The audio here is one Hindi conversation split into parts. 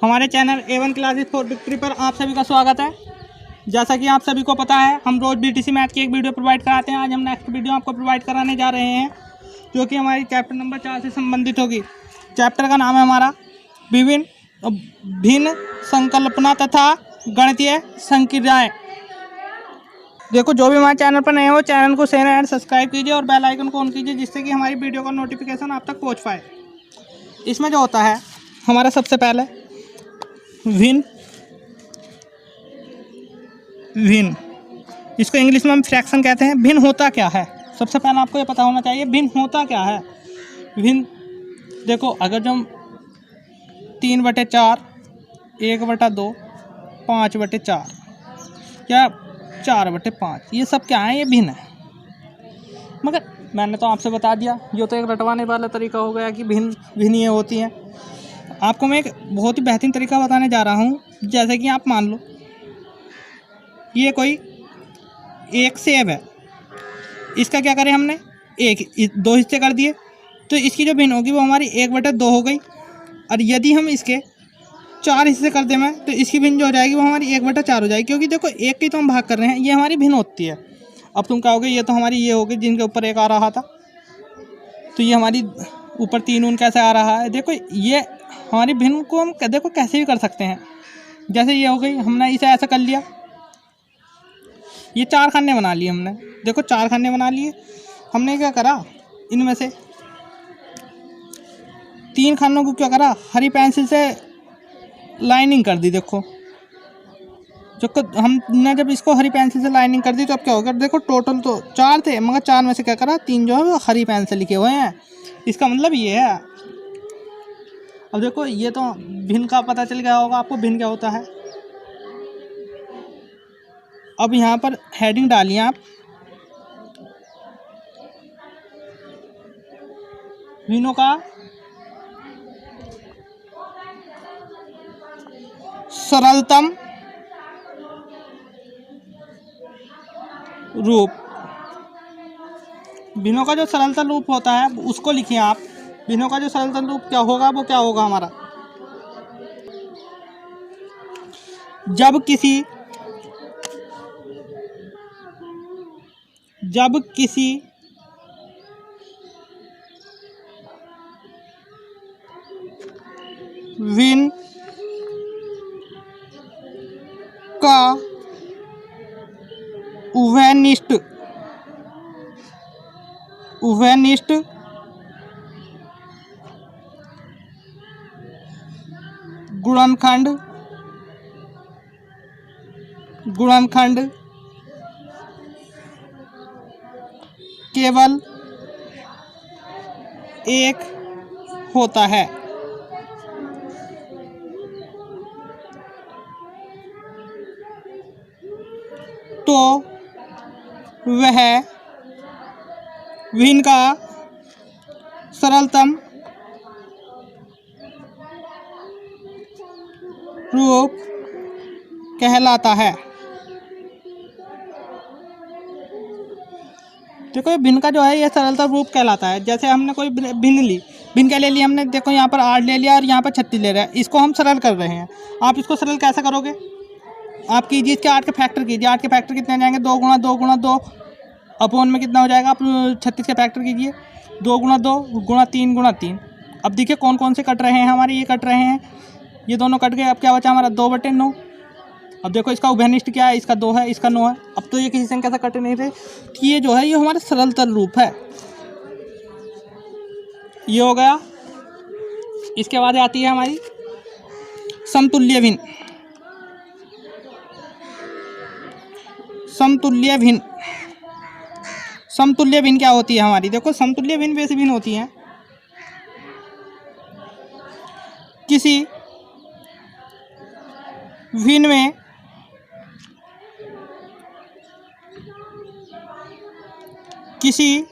हमारे channel A1 classes for victory पर आप सभी का स्वागत है। जैसा कि आप सभी को पता है, हम रोज़ BTC मैथ की एक वीडियो प्रोवाइड कराते हैं। आज हम नेक्स्ट वीडियो आपको प्रोवाइड कराने जा रहे हैं, जो कि हमारी चैप्टर नंबर 4 से संबंधित होगी। चैप्टर का नाम है हमारा विभिन्न भिन्न संकल्पना तथा गणितीय संक्रियाएँ। देखो, जो भी हमारे चैनल पर नए हो, चैनल को शेयर एंड सब्सक्राइब कीजिए और बेल आइकन को ऑन कीजिए, जिससे कि हमारी वीडियो का नोटिफिकेशन आप तक पहुँच पाए। इसमें जो होता है हमारा सबसे पहले भिन्न भिन्न, इसको इंग्लिश में हम फ्रैक्शन कहते हैं। भिन्न होता क्या है, सबसे पहले आपको ये पता होना चाहिए भिन्न होता क्या है। भिन्न देखो, अगर जो हम 3/4, 1/2, 5/4 या 4/5, ये सब क्या है, ये भिन्न है। मगर मैंने तो आपसे बता दिया, ये तो एक रटवाने वाला तरीका हो गया कि भिन्न भिन्न ये होती हैं। आपको मैं एक बहुत ही बेहतरीन तरीका बताने जा रहा हूँ। जैसे कि आप मान लो ये कोई एक सेब है, इसका क्या करें हमने, दो हिस्से कर दिए, तो इसकी जो भिन्न होगी वो हमारी 1/2 हो गई। और यदि हम इसके 4 हिस्से कर दें मैं, तो इसकी भिन्न जो हो जाएगी वो हमारी 1/4 हो जाएगी, क्योंकि देखो एक की तो हम भाग कर रहे हैं, ये हमारी भिन्न होती है। अब तुम कहोगे ये तो हमारी ये होगी जिनके ऊपर एक आ रहा था, तो ये हमारी ऊपर 3 ऊन कैसे आ रहा है। देखो, ये हमारी भिन्न को हम देखो कैसे भी कर सकते हैं। जैसे ये हो गई, हमने इसे ऐसा कर लिया, ये 4 खाने बना लिए हमने। देखो 4 खाने बना लिए, हमने क्या करा, इनमें से 3 खानों को क्या करा, हरी पेंसिल से लाइनिंग कर दी। देखो हमने जब इसको हरी पेंसिल से लाइनिंग कर दी, तो अब क्या होगा, देखो टोटल तो 4 थे, मगर 4 में से क्या करा, 3 जो है वो हरी पेन से लिखे हुए हैं। इसका मतलब ये है। अब देखो, ये तो भिन्न का पता चल गया होगा आपको, भिन्न क्या होता है। अब यहाँ पर हेडिंग डालिए आप, भिन्नों का सरलतम रूप। भिन्नों का जो सरलतम रूप होता है उसको लिखिए आप। भिन्नों का जो सरलतम रूप क्या होगा, वो क्या होगा हमारा, जब किसी भिन्न का उभयनिष्ठ गुणनखंड केवल एक होता है, तो वह भिन्न का सरलतम रूप कहलाता है। देखो, ये भिन्न का जो है ये सरलतम रूप कहलाता है। जैसे हमने कोई भिन्न ली, भिन्न क्या ले लिया हमने, देखो यहाँ पर 8 ले लिया और यहाँ पर 36 ले रहा है, इसको हम सरल कर रहे हैं। आप इसको सरल कैसे करोगे, आप कीजिए इसके 8 के फैक्टर कीजिए। 8 के फैक्टर कितने जाएंगे, 2 गुणा 2 गुणा 2 अपॉन में कितना हो जाएगा, आप 36 के फैक्टर कीजिए, 2 गुणा 2 गुणा 3 गुणा 3। अब देखिए कौन कौन से कट रहे हैं हमारे, ये कट रहे हैं, ये दोनों कट गए। अब क्या बचा हमारा, 2/9। अब देखो इसका उभयनिष्ठ क्या है, इसका 2 है, इसका 9 है। अब तो ये किसी संख्या से कट नहीं रहे, तो ये जो है ये हमारा सरलतम रूप है। ये हो गया। इसके बाद आती है हमारी समतुल्य भिन्न। समतुल्य भिन्न क्या होती है हमारी, देखो समतुल्य भिन्न वैसे भिन्न होती हैं, किसी भिन्न में किसी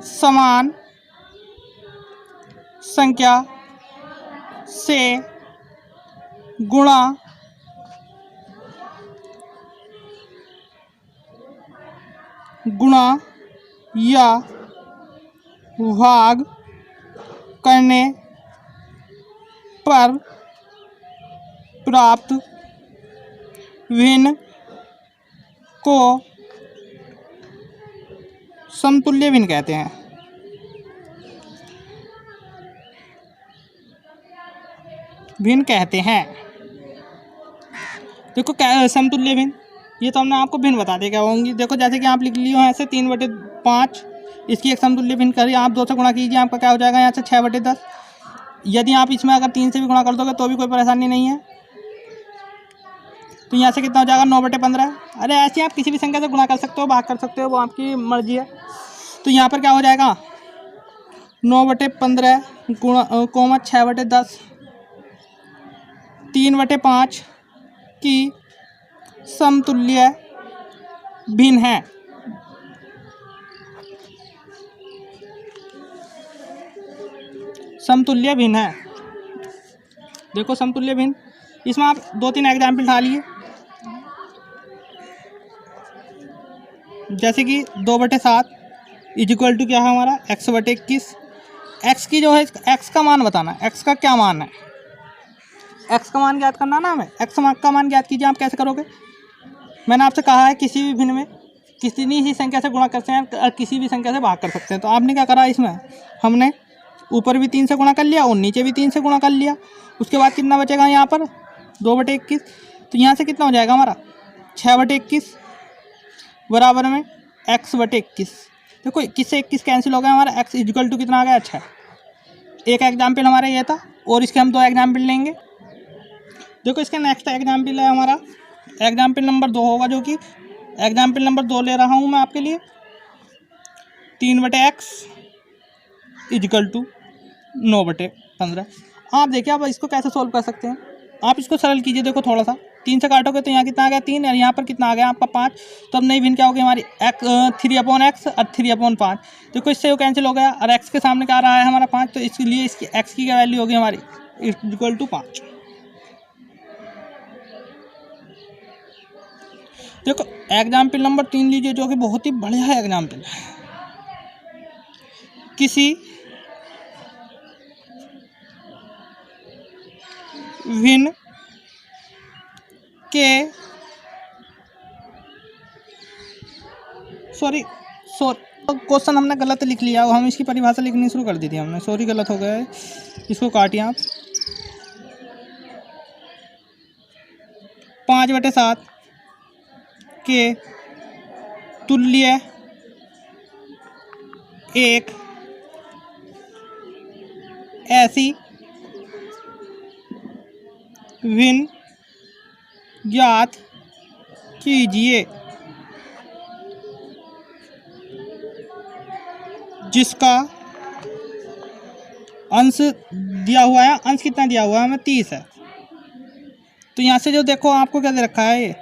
समान संख्या से गुणा या भाग करने पर प्राप्त भिन्न को समतुल्य भिन्न कहते हैं। भिन्न कहते हैं। देखो क्या समतुल्य भिन्न, ये तो हमने आपको भिन्न बता दिया क्या होंगी। देखो जैसे कि आप लिख लियो ऐसे 3/5, इसकी एक समतुल्य भिन्न करिए, आप 2 से गुणा कीजिए, आपका क्या हो जाएगा यहाँ से 6/10। यदि आप इसमें अगर 3 से भी गुणा कर दोगे तो भी कोई परेशानी नहीं है। तो यहाँ से कितना हो जाएगा 9/15। अरे ऐसे आप किसी भी संख्या से गुणा कर सकते हो, भाग कर सकते हो, वो आपकी मर्जी है। तो यहाँ पर क्या हो जाएगा 9/15 गुणा 6/10 3/5 की समतुल्य भिन्न है। समतुल्य भिन्न है। देखो समतुल्य भिन्न, इसमें आप 2-3 एग्जाम्पल डालिए। जैसे कि 2/7 इक्वल टू क्या है हमारा x/21। x की जो है x का मान बताना, x का क्या मान है, x का मान ज्ञात करना ना हमें। x का मान ज्ञात कीजिए, आप कैसे करोगे। मैंने आपसे कहा है किसी भी भिन्न में किसी ही संख्या से गुणा कर सकते हैं और किसी भी संख्या से भाग कर सकते हैं। तो आपने क्या करा, इसमें हमने ऊपर भी 3 से गुणा कर लिया और नीचे भी 3 से गुणा कर लिया। उसके बाद कितना बचेगा यहाँ पर 2/21। तो यहाँ से कितना हो जाएगा हमारा 6/21 बराबर में x/21। देखो 21 से 21 कैंसिल हो गया, हमारा x इक्वल टू कितना आ गया 6। एक एग्जाम्पल हमारा ये था और इसके हम 2 एग्जाम्पल लेंगे। देखो इसका नेक्स्ट एग्जाम्पल है हमारा एग्जाम्पल नंबर 2 होगा, जो कि एग्जाम्पल नंबर 2 ले रहा हूँ मैं आपके लिए। 3/x equal to 9/15। आप देखिए आप इसको कैसे सोल्व कर सकते हैं। आप इसको सरल कीजिए। देखो थोड़ा सा 3 से काटोगे तो यहाँ कितना आ गया 3 और यहाँ पर कितना आ गया आपका 5। तो अब नई भिन्न क्या हो गई हमारी 3/x और 3/5। देखो इससे वो कैंसिल हो गया और x के सामने क्या आ रहा है हमारा 5। तो इसलिए इसकी x की क्या वैल्यू होगी हमारी इक्वल टू 5। देखो एग्जाम्पल नंबर 3 लीजिए, जो कि बहुत ही बढ़िया है एग्जाम्पल। किसी भिन्न के सॉरी क्वेश्चन हमने गलत लिख लिया, हम इसकी परिभाषा लिखनी शुरू कर दी थी हमने, सॉरी गलत हो गया है, इसको काटिए आप। 5/7 के तुल्य एक ऐसी भिन्न ज्ञात कीजिए जिसका अंश दिया हुआ है, अंश कितना दिया हुआ है हमें 30 है। तो यहाँ से जो देखो आपको क्या दे रखा है, ये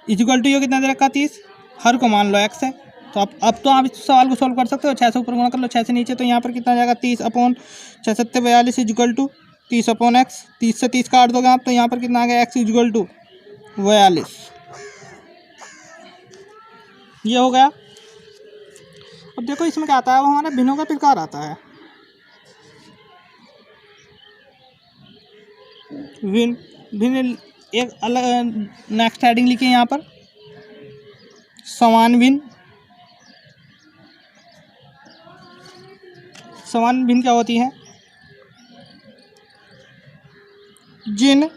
इक्वल टू ये कितना दे रखा है 30, हर को मान लो x है। तो अब तो आप इस सवाल को सोल्व कर सकते हो। 6 से ऊपर गुणा कर लो 6 से नीचे, तो यहाँ पर कितना जाएगा 30/6×7=42 इक्वल टू 30/x। 30 से 30 काट दोगे आप तो यहाँ पर कितना आ गया x इक्वल टू 42। ये हो गया। अब देखो इसमें क्या आता है, वो हमारा भिन्नों का प्रकार आता है। भिन्न एक अलग नेक्स्ट हेडिंग लिखिए यहाँ पर, समान भिन्न। समान भिन्न क्या होती है, जिन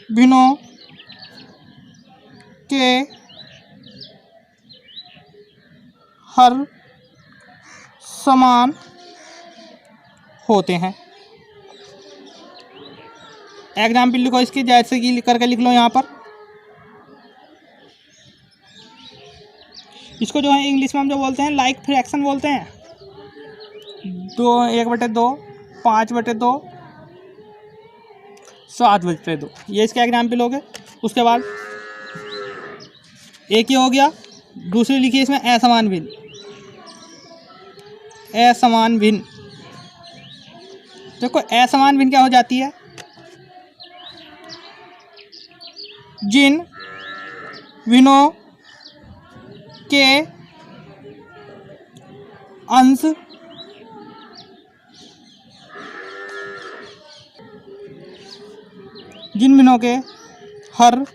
भिन्नों के हर समान होते हैं। एग्जाम्पल लिखो इसकी, जैसे कि करके लिख लो यहाँ पर। इसको जो है इंग्लिश में हम जो बोलते हैं लाइक फ्रैक्शन बोलते हैं। 1/2, 5/2, 7/2, ये इसके एग्जाम्पल हो गए। उसके बाद एक ये हो गया, दूसरी लिखिए इसमें असमान भिन्न। असमान भिन्न, देखो असमान भिन्न क्या हो जाती है, जिन भिन्नों के अंश जिन भिन्नों के हर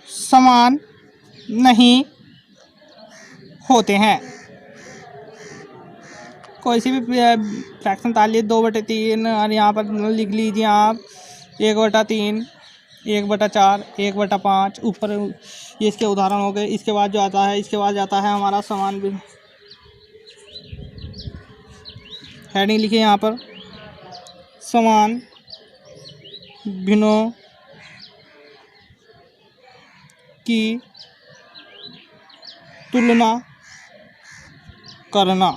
समान नहीं होते हैं। कोई सी भी फ्रैक्शन ताल लीजिए 2/3 और यहाँ पर लिख लीजिए आप 1/3, 1/4, 1/5 ऊपर। ये इसके उदाहरण हो गए। इसके बाद जो आता है, इसके बाद जाता है हमारा समान भिन्न। हेडिंग लिखिए यहाँ पर समान भिन्नों की तुलना करना।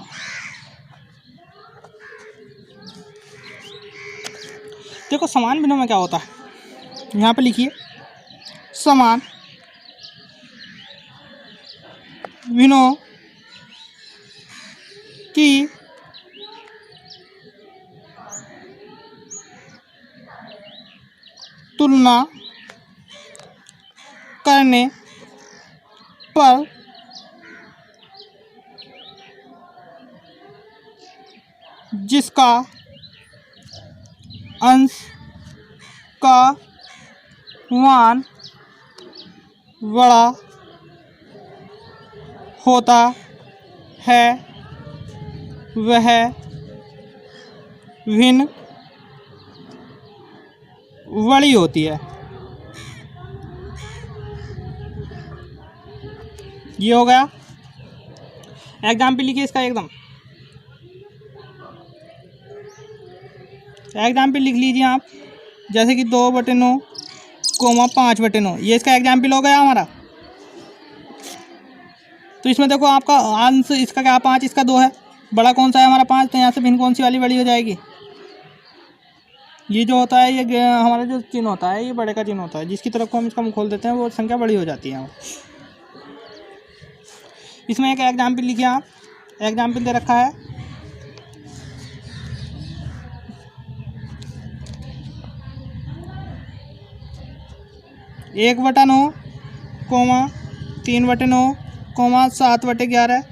देखो समान भिन्नों में क्या होता है, यहाँ पे लिखिए समान भिन्नों की तुलना करने पर जिसका अंश का मान बड़ा होता है वह भिन्न बड़ी होती है। ये हो गया एग्जाम्पल। लिखिए इसका एकदम एग्जाम्पल लिख लीजिए आप, जैसे कि 2/9, 5/9। ये इसका एग्जाम्पल हो गया हमारा। तो इसमें देखो आपका अंश इसका क्या 5, इसका 2 है। बड़ा कौन सा है हमारा 5, तो यहाँ से भिन्न कौन सी वाली बड़ी हो जाएगी। ये जो होता है, ये हमारा जो चिन्ह होता है, ये बड़े का चिन्ह होता है। जिसकी तरफ को हम इसका मुँह खोल देते हैं वो संख्या बड़ी हो जाती है। इसमें एक एग्जाम्पल लिखिए आप, एग्जाम्पल दे रखा है 1/9, 3/9, 7/11,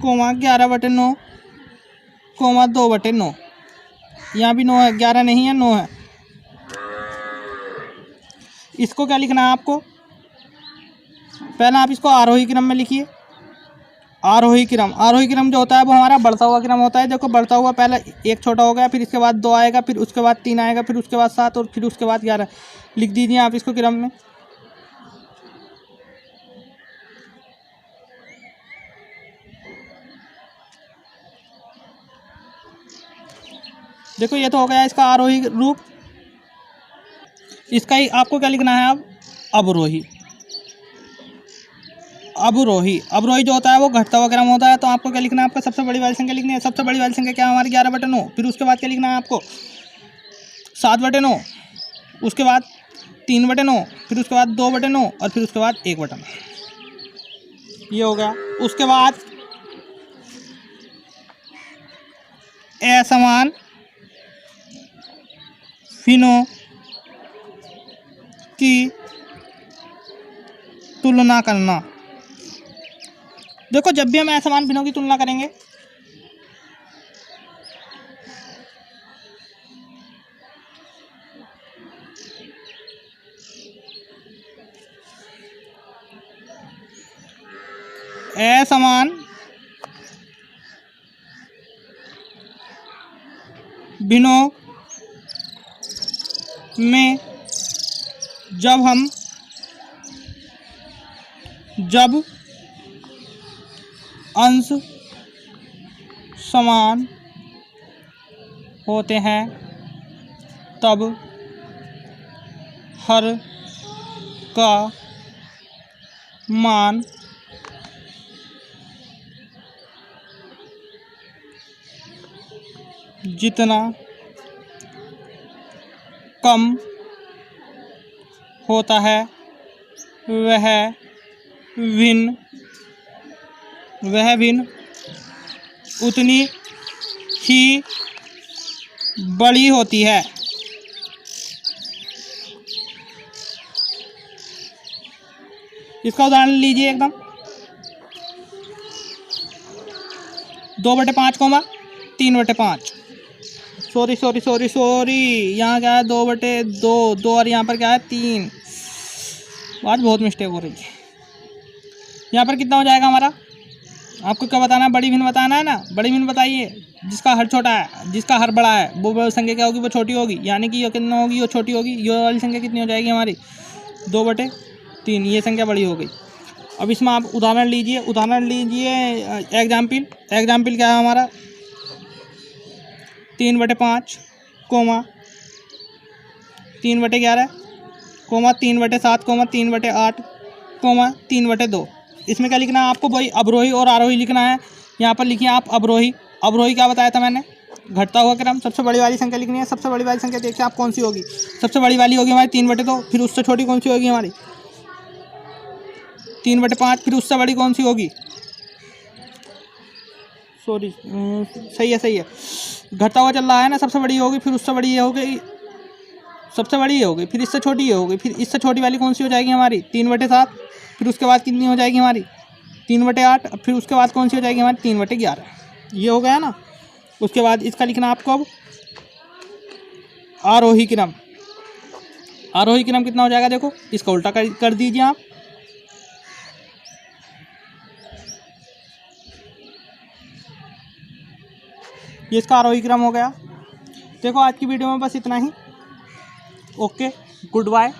11/9, 2/9। यहाँ भी 9 है, 11 नहीं है, 9 है। इसको क्या लिखना है आपको, पहले आप इसको आरोही क्रम में लिखिए। आरोही क्रम जो होता है वो हमारा बढ़ता हुआ क्रम होता है। देखो बढ़ता हुआ, पहले 1 छोटा हो गया, फिर इसके बाद 2 आएगा, फिर उसके बाद 3 आएगा, फिर उसके बाद 7 और फिर उसके बाद 11। लिख दीजिए आप इसको क्रम में। देखो ये तो हो गया इसका आरोही रूप। इसका ही आपको क्या लिखना है अब, अवरोही। अवरोही जो होता है वो घटता हुआ क्रम होता है। तो आपको क्या लिखना है, आपको सबसे बड़ी वाली संख्या लिखनी है। सबसे बड़ी वाली संख्या क्या है हमारी 11/9। फिर उसके बाद क्या लिखना है आपको 7/9, उसके बाद 3/9, फिर उसके बाद 2/9 और फिर उसके बाद 1/9। ये हो गया। उसके बाद असमान भिन्नों की तुलना करना। देखो जब भी हम असमान भिन्नों की तुलना करेंगे, असमान भिन्नों में जब अंश समान होते हैं तब हर का मान जितना कम होता है वह भिन्न उतनी ही बड़ी होती है। इसका उदाहरण लीजिए एकदम 2/5, 3/5। सॉरी सॉरी सॉरी सॉरी, यहाँ क्या है 2/2, 2 और यहाँ पर क्या है 3। आज बहुत मिस्टेक हो रही है। यहाँ पर कितना हो जाएगा हमारा, आपको क्या बताना है, बड़ी भिन्न बताना है ना। बड़ी भिन्न बताइए, जिसका हर छोटा है जिसका हर बड़ा है वो संख्या क्या होगी, वो छोटी होगी, यानी कि ये कितना होगी, वो छोटी होगी। ये वाली संख्या कितनी हो जाएगी हमारी 2/3, ये संख्या बड़ी हो गई। अब इसमें आप उदाहरण लीजिए, एग्जाम्पल क्या है हमारा 3/5, 3/11, 3/7, 3/8, 3/2। इसमें क्या लिखना है आपको, वही अवरोही और आरोही लिखना है। यहाँ पर लिखिए आप अवरोही। अवरोही क्या बताया था मैंने, घटता हुआ क्रम। सबसे बड़ी वाली संख्या लिखनी है। सबसे बड़ी वाली संख्या देखिए आप कौन सी होगी, सबसे बड़ी वाली होगी हमारी 3/2। फिर उससे छोटी कौन सी होगी हमारी 3/5। फिर उससे बड़ी कौन सी होगी, सॉरी सही है, घटता हुआ चल रहा है ना। सबसे बड़ी होगी, फिर उससे बड़ी ये हो गई, सबसे बड़ी ये हो गई, फिर इससे छोटी ये हो गई, फिर इससे छोटी वाली कौन सी हो जाएगी हमारी 3/7। फिर उसके बाद कितनी हो जाएगी हमारी 3/8। फिर उसके बाद कौन सी हो जाएगी हमारी 3/11। ये हो गया ना। उसके बाद इसका लिखना आपको अब आरोही क्रम। आरोही क्रम कितना हो जाएगा, देखो इसका उल्टा कर दीजिए आप। ये इसका आरोही क्रम हो गया। देखो आज की वीडियो में बस इतना ही। Okay, good bye.